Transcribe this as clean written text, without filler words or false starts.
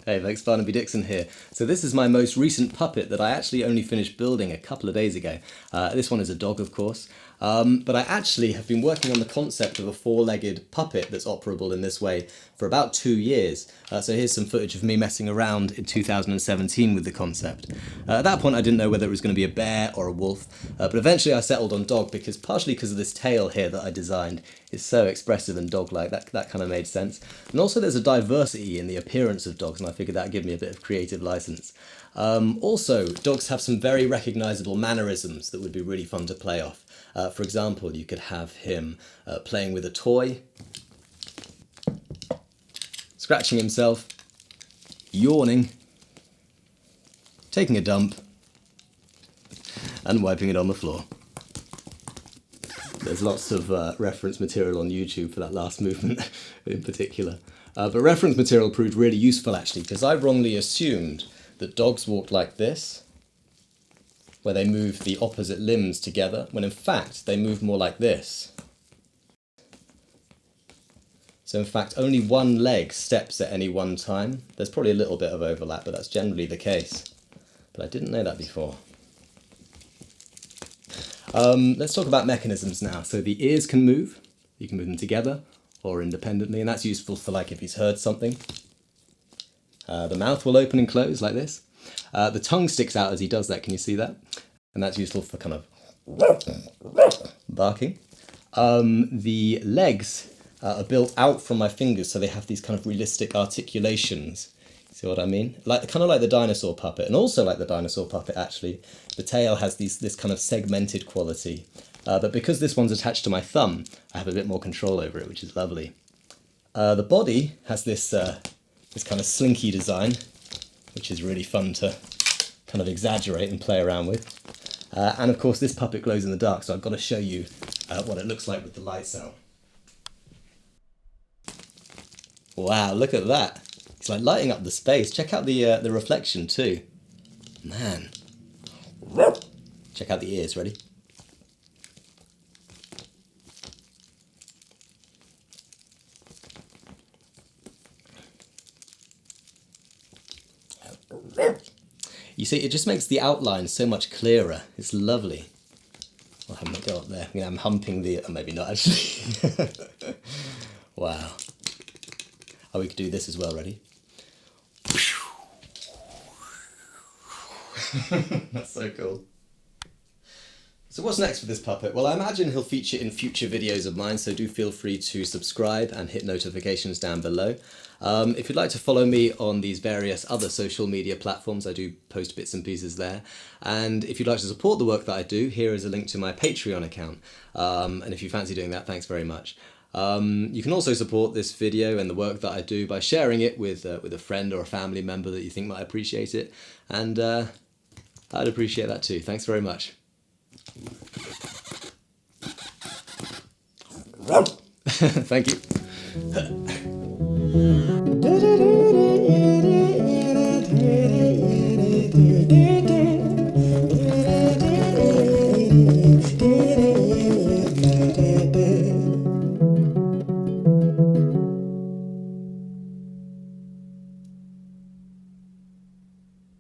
Hey folks, Barnaby Dixon here. So this is my most recent puppet that I actually only finished building a couple of days ago. This one is a dog, of course. But I actually have been working on the concept of a four-legged puppet that's operable in this way for about 2 years. So here's some footage of me messing around in 2017 with the concept. At that point I didn't know whether it was going to be a bear or a wolf, but eventually I settled on dog partially because of this tail here that I designed. It's so expressive and dog-like, that kind of made sense. And also there's a diversity in the appearance of dogs, and I figured that'd give me a bit of creative license. Also, dogs have some very recognisable mannerisms that would be really fun to play off. For example, you could have him playing with a toy, scratching himself, yawning, taking a dump, and wiping it on the floor. There's lots of reference material on YouTube for that last movement in particular. But reference material proved really useful actually, because I wrongly assumed that dogs walked like this, where they move the opposite limbs together, when in fact they move more like this. So in fact only one leg steps at any one time. There's probably a little bit of overlap, but that's generally the case. But I didn't know that before. Let's talk about mechanisms now. So the ears can move. You can move them together or independently, and that's useful for like if he's heard something. The mouth will open and close like this. The tongue sticks out as he does that, can you see that? And that's useful for kind of barking. The legs are built out from my fingers, so they have these kind of realistic articulations. See what I mean? Kind of like the dinosaur puppet, and also like the dinosaur puppet actually, the tail has this kind of segmented quality. But because this one's attached to my thumb, I have a bit more control over it, which is lovely. The body has this kind of slinky design, which is really fun to kind of exaggerate and play around with. And of course this puppet glows in the dark, so I've got to show you what it looks like with the lights out. Wow, look at that. It's like lighting up the space. Check out the reflection too. Man. Check out the ears, ready? You see, it just makes the outline so much clearer. It's lovely. I'll have my go up there. I'm humping the... Oh, maybe not, actually. Wow. Oh, we could do this as well. Ready? That's so cool. So what's next for this puppet? Well, I imagine he'll feature in future videos of mine, so do feel free to subscribe and hit notifications down below. If you'd like to follow me on these various other social media platforms, I do post bits and pieces there. And if you'd like to support the work that I do, here is a link to my Patreon account. And if you fancy doing that, thanks very much. You can also support this video and the work that I do by sharing it with a friend or a family member that you think might appreciate it. And I'd appreciate that too. Thanks very much. Thank you.